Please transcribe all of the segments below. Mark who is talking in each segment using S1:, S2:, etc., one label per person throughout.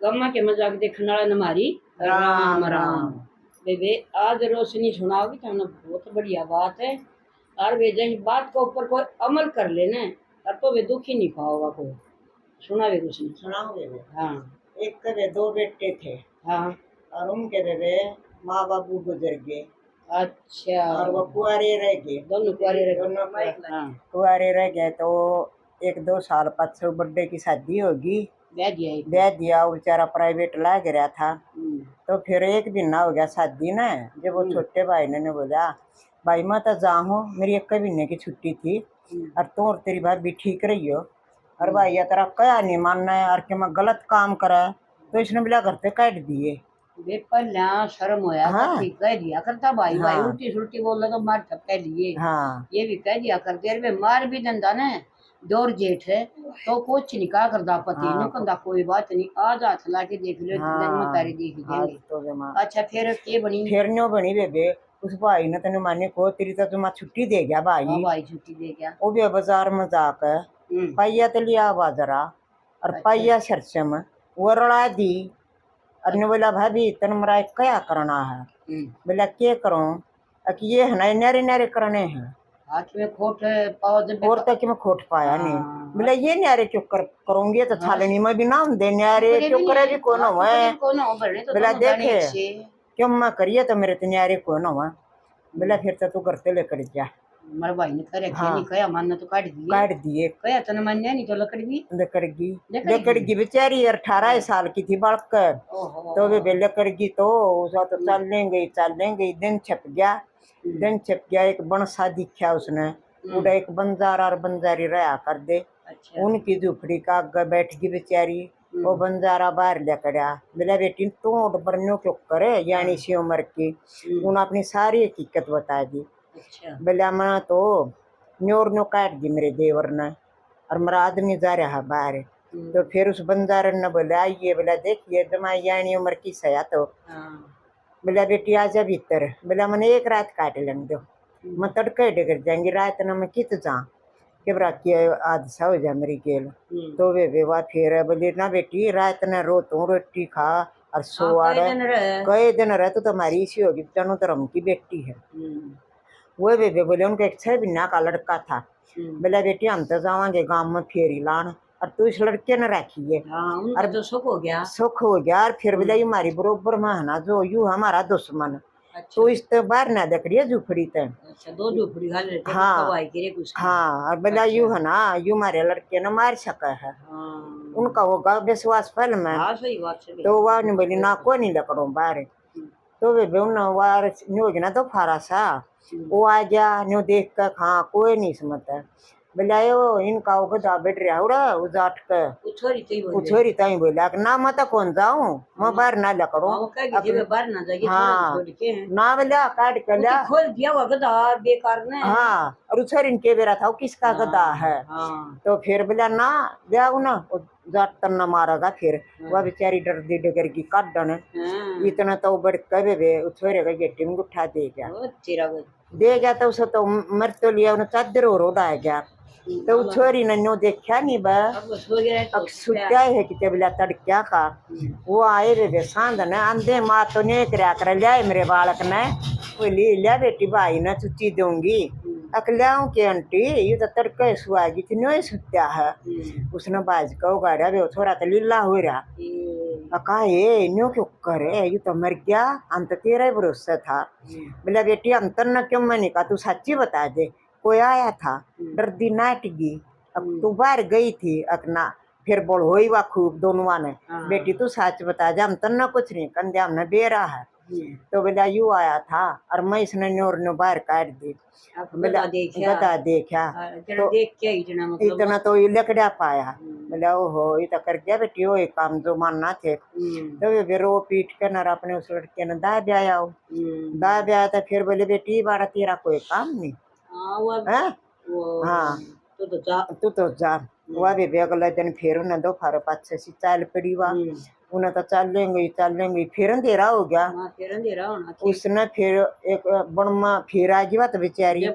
S1: Gamma के मजाक देखने वाला हमारी राम राम। बेबे आज रोशनी सुनाओगी तो बहुत बढ़िया बात है। और वे जही बात के ऊपर कोई अमल कर लेना और तो वे दुखी नहीं पाओगा कोई। सुना वे रोशनी
S2: सुनाओ बेबे।
S1: हाँ।
S2: एक के दो बेटे थे।
S1: हाँ।
S2: और उनके बेबे माँ बाबू गुजर गए।
S1: अच्छा।
S2: और वो कुआरे रह गए।
S1: दोनों कुआरे रह
S2: दोनों
S1: गए। हाँ।
S2: कुआरे रह गए तो 1-2 साल पाछे बर्थडे की शादी होगी। ब्याह दिया। वो बेचारा प्राइवेट लाग रहा था। तो फिर 1 महीना हो गया शादी ने। जब वो छोटे भाई ने बोला भाई मैं तो जाऊँ, मेरी 1 महीने की छुट्टी थी और तू और तेरी भाभी ठीक रही हो। और भाई या तेरा क्या नहीं मानना है और कि मैं गलत काम करा तो इसने बोला घर पे काट दिए।
S1: पहला शर्म होया।
S2: हाँ।
S1: ठीक कह दिया करता भाई।
S2: हाँ।
S1: भाई उल्टी सुल्टी बोला तो मार ठपके लिए।
S2: हाँ।
S1: ये भी कह दिया कर देर में मार भी दंदा ने दौर जेठ है तो कुछ नहीं कहा करदा पति हाँ। नो कंदा कोई बात नहीं आज हाथ ला के देख लो। हाँ। तारी देख देंगे तो अच्छा फिर के बनी
S2: फिर न्यो बनी बेबे। उस भाई ने तेने माने को तेरी तो तुम छुट्टी दे गया भाई।
S1: हाँ भाई छुट्टी दे गया।
S2: वो भी बाजार में जाकर पाइया तो लिया बाजरा और अच्छा। पाइया सरसम वो रड़ा दी। और ने बोला भाभी तन मरा क्या करना है। बोला क्या करूं कि ये है ना नारे नारे करने हैं।
S1: हाथ में खोट पाओ जब
S2: और तक में खोट पाया नहीं। बोला ये नारे चुप करूंगी तो छालनी में भी नाम दे नारे चुप करे भी कौन है। बोला देखे क्यों मैं करिए तो मेरे नारे कौन हुआ। बोला फिर तो तू करते लेकर जा।
S1: मेरे भाई ने करे हाँ। नहीं कया मानना तो काट दिए कया तने मान्या नहीं तो
S2: लकड़गी बेचारी 18 साल की थी बालक। तो वे लकड़गी तो उसा तो चलेंगे दिन छप गया। एक बनसा दिखा उसने उड़ा एक बंजारा और बंजारी रहा कर दे। अच्छा। उनकी झुपड़ी का आगे बैठ गई बेचारी। वो बंजारा बाहर लेकर आ। बोला बेटी तू बरनो क्यों करे यानी सी उम्र की। उन्होंने अपनी सारी हकीकत बता दी। अच्छा। बोला मैं तो न्योर काट दी मेरे देवर ने और मेरा आदमी जा रहा है बाहर। तो फिर उस बंजारन ने बोला आइए। बोला देखिए जमाई यानी उम्र की सया तो बोला बेटी आजा भीतर। बोला मैंने 1 रात काट लेने दो मैं तड़के डगर जाएंगी रात न मैं कित जा के बराकी हादसा हो जाए मेरी गेल। तो वे बेवा फिर बोले ना बेटी रात न रो तू रोटी खा और सो कई दिन रह तो तुम्हारी इसी होगी तनु धर्म की बेटी है। वो बेबे बोले उनका एक 6 महीना का लड़का था। बोला बेटी हम तो जावांगे गांव में फेरी लान और तू इस लड़के ने रखिए। और तो सुख हो गया और फिर बोला ये हमारी बरोबर में है ना जो यू हमारा दुश्मन। अच्छा। तो इस तो बाहर ना देख रही है झुपड़ी ते। अच्छा 2 झुपड़ी घाल लेते। हाँ। और बोला यू है ना यू हमारे लड़के ने मार सका है। उनका होगा विश्वास फल में। तो वह नहीं बोली ना कोई नहीं लकड़ो बाहर। तो वे वार न्योजना तो फारा सा वो आ गया न्यो देख कर हाँ कोई नहीं समझता। बोला इनका गधा बैठ रहा उड़ा उजाट के छोरी ताई बोला ना मैं तो कौन जाऊं मैं बाहर ना लकड़ो। हाँ ना बोला काट कर लिया खोल दिया वो गधा बेकार ने। हाँ और छोरी के बेरा था किसका गधा है। तो फिर बोला ना जाऊ ना जाट तन्ना मारेगा। फिर वह बेचारी डगर की काटन इतना तो बढ़ कर छोरे का गेटी में उठा दे गया तो उसे तो मर तो लिया उन्हें चादर और उड़ा गया। तो छोरी ने नो देखा नहीं सुत्या है कि बोला तड़क्या का वो आए रे सांध ने आंधे माँ तो नहीं कर लिया मेरे बालक ने बोली लिया बेटी भाई ने चुच्ची दूंगी अकल्याओं के आंटी ये तो तड़के सुहागी थी नो सुत्या है। उसने बाज का उगाड़ा वे थोड़ा तो लीला हो रहा कहा ये न्यो क्यों करे ये तो मर गया हम तो तेरा ही भरोसा था। बोला बेटी हम तो न क्यों मैंने कहा तू सच्ची बता दे कोई आया था डरदी नाट गई अब तू बाहर गई थी अपना फिर बोल हो ही वा खूब दोनों ने बेटी तू सच बता जा हम तो न कुछ नहीं कंधे हमने बेरा है। तो बोला यू आया था और मैं इसने न्योर नो बाहर काट दी। गधा देखा तो इतना तो ये लकड़ा पाया। बोला ओहो ये तो कर गया बेटी वो एक काम जो मानना थे। तो वे रो पीट कर न अपने उस लड़के ने दा ब्याया था। फिर बोले बेटी बारा तेरा कोई काम नहीं। हाँ तू तो जा वह भी अगला दिन फिर उन्हें दोपहर 5 से चाल पड़ी हुआ उन्हें तो चलेंगे फिर अंधेरा हो गया। उसने फिर एक बणमा फिर आ गया तो बेचारी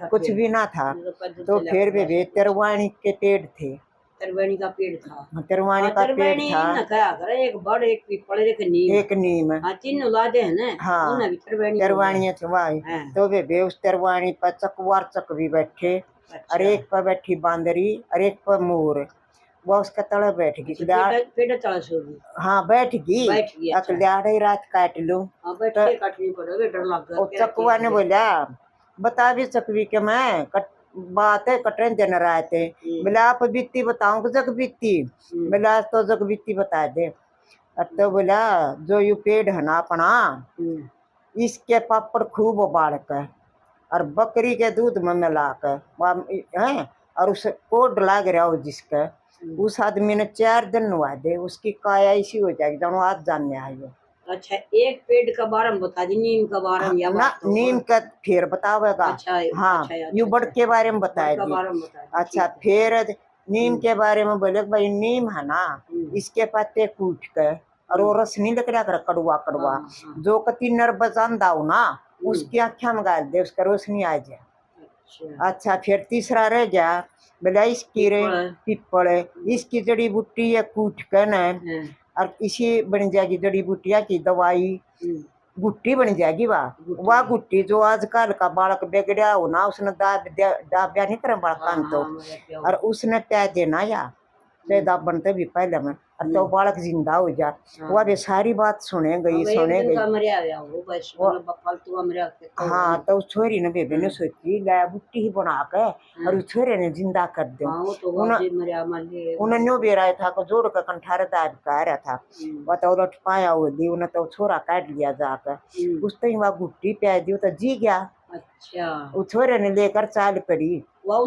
S2: कुछ भी ना था। तो फिर वे तेरवाणी के पेड़ थे
S1: त्रिवेणी का पेड़ था।
S2: तिरवानी का पेड़
S1: त्रिवेणी
S2: था,
S1: ना कहा करे, एक बड़ एक पीपल एक नीम।
S2: एक नीम।
S1: हाँ तीन औलादे हैं ना,
S2: हाँ
S1: उन्हें भी त्रिवेणी
S2: तिरवानी वाई।
S1: हाँ।
S2: तो वे उस तिरवानी पर चकवार चकवी बैठे, और
S1: अच्छा
S2: एक पर बैठी बांदरी और एक पर मोर। वो उसके तले बैठ गई।
S1: पेड़ तला सो गई।
S2: हाँ बैठ गई।
S1: बैठ गई, अच्छा।
S2: अकल्याड़े रात काट लूं।
S1: हाँ बैठ के काटनी पड़ेगी, डर लग
S2: और चकवा ने बोला, बता भी चकवी के मैं बात है कटरे दिन रात है। बोला आप बीती बताऊं कि जग बीती। बोला तो जग बीती बता दे। अब तो बोला जो यू पेड़ है ना अपना, इसके पापड़ खूब उबाल कर और बकरी के दूध में मिला कर है, और उसे कोड लाग रहा हो जिसका, उस आदमी ने 4 दिन नुआ दे, उसकी काया ऐसी हो जाएगी जानो आज जानने आए।
S1: अच्छा एक पेड़ का बारे में बता दी, नीम का बारे में या
S2: ना नीम का फिर बतावेगा।
S1: अच्छा
S2: हाँ
S1: अच्छा,
S2: यू बड़ के बारे में बताए दी। अच्छा फिर नीम के बारे में बोले भाई नीम है ना, इसके पत्ते कूट कर और वो रस नहीं लग रहा कड़वा कड़वा, जो कति नर बजान दाऊ ना उसकी आँखें में गाल दे, उसका रोशनी आ जाए। अच्छा फिर तीसरा रह गया, बोला इसकी रे पीपल, इसकी जड़ी बूटी है कूट कर न, और इसी बन जाएगी जड़ी बूटिया की दवाई, गुट्टी बन जाएगी। वाह गुट्टी जो आजकल का बालक बिगड़ा हो ना, उसने दाब्या नहीं करे बालकान तो, और उसने प्या देना या पैदा बनते भी पहले में, और तो बालक जिंदा हो जा। वह भी सारी बात सुने गई हाँ तो उस छोरी ने बेबे ने सोची लाया बुट्टी ही बना के और उस छोरे ने जिंदा कर दो। उन्होंने बेरा था को जोड़ कर कंठारे दाब का रहा था, वह तो उलट पाया हो दी, उन्हें तो छोरा काट लिया जाकर, उस तो वह गुट्टी प्या दी तो जी गया। अच्छा उस छोरे ने लेकर चाल पड़ी, ना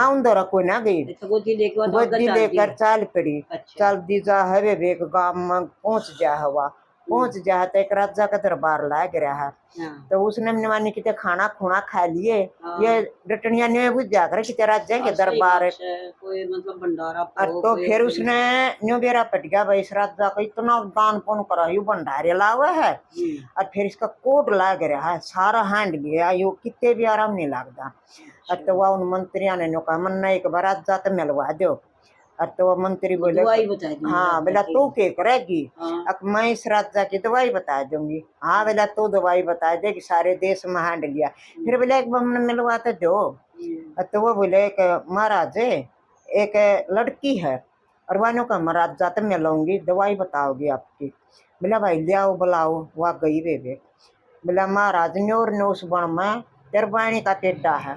S2: उन्दोरा को ना गई, गोदी लेकर चाल पड़ी। चल दी जा हवे एक गांव में पहुंच जा हवा, पहुंच जा तो एक राजा का दरबार लाग रहा है। तो उसने मानी कि खाना खुना खा लिए, ये डटनिया ने बुझ जाकर कि राजा के दरबार कोई मतलब भंडारा, तो फिर उसने न्यू बेरा पट गया भाई इस राजा को इतना दान पुण्य करा, यू भंडारे लावे है और फिर इसका कोड लाग रहा है, सारा हैंड गया, यू कितने भी आराम नहीं लगता। तो वह उन मंत्रियों ने कहा मन एक बार राजा तो मिलवा दो। तो वो मंत्री बोले हाँ बोला तू क्या करेगी, मैं इस राजा की दवाई बता दूंगी। हाँ बोला तू दवाई बता दे कि सारे देश में हैंड लिया। फिर बोले एक बार मिलवाते दो। तो वो बोले महाराज एक लड़की है और वालों का महाराज जाते मिलाऊंगी, दवाई बताओगी आपकी। बोला भाई ले आओ बुलाओ। वह गई बेबे, बोला महाराज न्योर ने उस बन में तिरवानी का टेड्डा है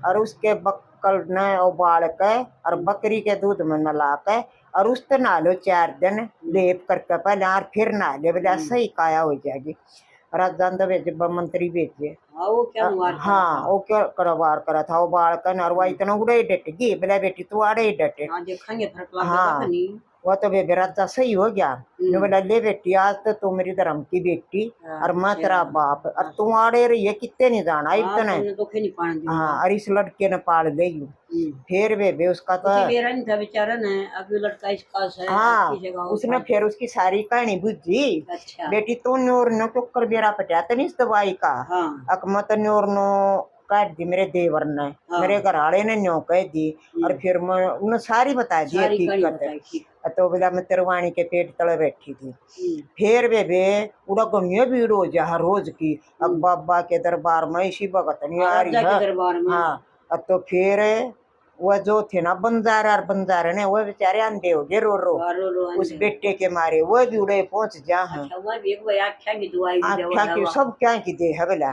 S2: और उसके बक्कल ने उबाल के और बकरी के दूध में मिला के और उस पर नहा लो 4 दिन लेप करके पहले और फिर नहा लो, बोले सही काया हो जाएगी। राजा भेजे मंत्री भेजे। हाँ वो क्या करवार करा था, उबाल कर और वह इतना उड़े डट गई। बोला बेटी तू आड़े डटे। हाँ वो तो बेबे राजा सही हो गया। बोला ले बेटी आज तो तू मेरी धर्म की बेटी और मैं तेरा बाप, और तू आड़े रही है कितने नहीं जाना इतने। हाँ और इस लड़के ने पाल ले। फिर बेबे उसका तो बेचारा लड़का इसका हाँ उसने फिर उसकी सारी कहानी बुझी। बेटी तू न्योर नो क्यों कर बेरा पटा तो नहीं इस दवाई का, अकमत न्योर नो काट दी मेरे देवर ने, मेरे घर वाले ने न्यो कह दी और फिर उन्हें सारी बता दी हकीकत। तो बोला मैं तिरवानी के पेट तले बैठी थी। फिर बेबे उड़ा गमिया भीड़ हो जा रोज की, अब बाबा के दरबार में इसी भगत नहीं आ रही है। हाँ तो फिर वह जो थे ना बंजारा और बंजारे ने वो बेचारे अंधे हो गए रो उस बेटे के मारे, वो भी उड़े पहुंच जा आख्या की सब क्या की दे है बोला।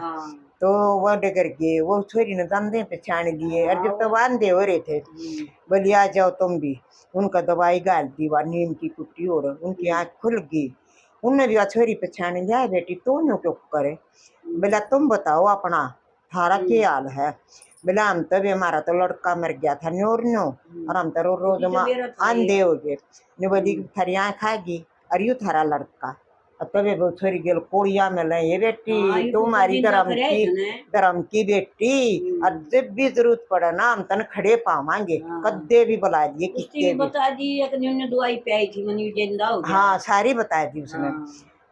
S2: तो वह डगर गए, वो छोरी ने दंदे पहचान लिए और जब तक अंधे हो रहे थे बोली आ जाओ तुम भी। उनका दवाई गाल दी वह नीम की कुट्टी और उनकी आँख खुल गई। उनने भी छोरी पहचान लिया बेटी तू न्यू क्यों करे। बोला तुम बताओ अपना थारा क्या हाल है। बोला हम तो भी हमारा तो लड़का मर गया था न्योर न्यो और हम तो रोज अंधे हो गए। ने बोली थारी आँख आएगी और यू थारा लड़का। तबे वो छोरी गेल कोड़िया में ले ये बेटी तुम्हारी धर्म की बेटी और जब भी जरूरत पड़े ना हम तन खड़े पावांगे कद्दे भी बुला दिए किसके बता दी दवाई पिलाई थी मनी जिंदा हो गया। हाँ सारी बता दी उसने।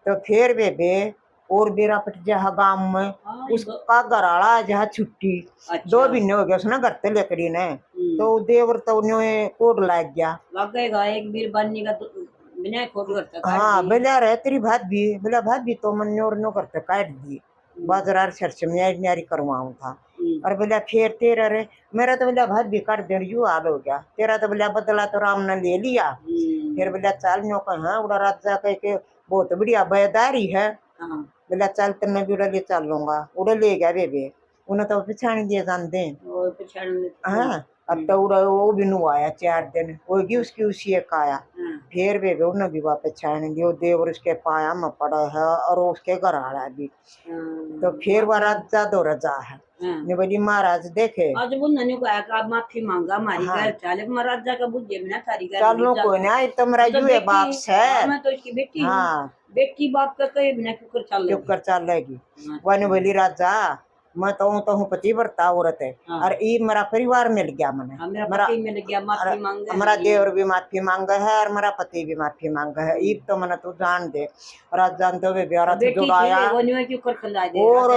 S2: तो फिर बेबे और बेरा पट जा गांव में उसका घराला जहाँ छुट्टी 2 महीने हो गया उसने घर ते लकड़ी ने। तो देवर तो उन्हें कोड लग गया।
S1: लगेगा एक बीर बनने का तो बिना खोट करता
S2: हाँ बोला रहे तेरी भात भी तो मन और नो करते काट दी बाजार सर्च में न्यारी करवाऊँ था। और बोला फिर तेरा रे मेरा तो बोला भात भी काट दे यू हाल हो गया तेरा तो बोला बदला तो राम ने ले लिया। फिर बोला चल नो कहा उड़ा राजा कह के बहुत बढ़िया बयादारी है। बोला चल तेने भी उड़ा ले चल लूंगा उड़ा ले गया बेबे उन्हें तो पिछाड़ी दिए जानते हाँ। अब तो उड़ा वो भी नु आया 4 दिन वो भी उसकी उसी एक आया। फिर बेबे उन्हें भी वापस छाने दियो देवर उसके पाया में पड़ा है और उसके घर आ रहा भी। तो फिर वह राजा दो रजा है ने बोली महाराज देखे
S1: आज वो नन्ही को आया आप माफी मांगा हमारी घर चाले महाराजा का बुझे बिना थारी घर
S2: चलो कोई ना तो मेरा यू है बाप से
S1: मैं तो इसकी बेटी
S2: हाँ
S1: बेटी बाप का कहे बिना क्यों कर चल
S2: लेगी वन बोली राजा मैं तो हूँ पतिव्रता औरत है और ये मेरा परिवार मिल गया मैंने मेरा देवर भी माफी मांगा है और मेरा पति भी माफी मांगा है ईब तो मैंने तू जान दे राज जानते हुए रथ जुड़ाया और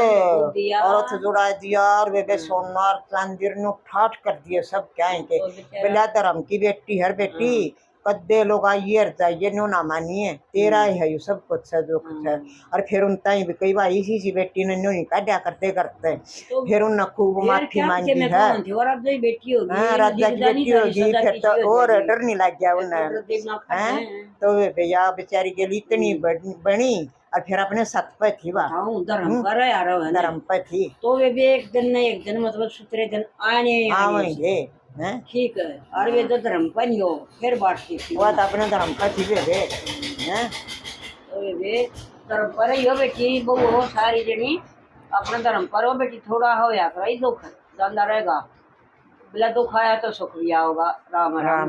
S2: रथ जुड़ा दिया और वे सोना और चांदी नु ठाठ कर दिए सब क्या के बिला धर्म की बेटी हर बेटी कद्दे लोग आइए जाइए नो ना मानिए तेरा ही है ये सब कुछ है जो कुछ है। और फिर उन ताई भी कई बार इसी सी बेटी ने नो नहीं काटा करते करते फिर उन खूब माफी मांगी है राजा की बेटी होगी फिर तो और डर नहीं लग गया उन्हें तो भैया बेचारी के लिए इतनी बनी और फिर अपने सत पे थी धर्म पे थी
S1: तो वे भी एक दिन मतलब सुतरे दिन
S2: आएंगे
S1: ठीक है और वे तो धर्म पर नहीं हो फिर बांटती थी
S2: वो तो अपने धर्म पर थी वे
S1: तो वे धर्म पर ही हो बेटी वो हो सारी जनी अपने धर्म पर हो बेटी थोड़ा हो या दुख ज्यादा रहेगा बिला दुख आया तो सुख भी आओगा राम राम।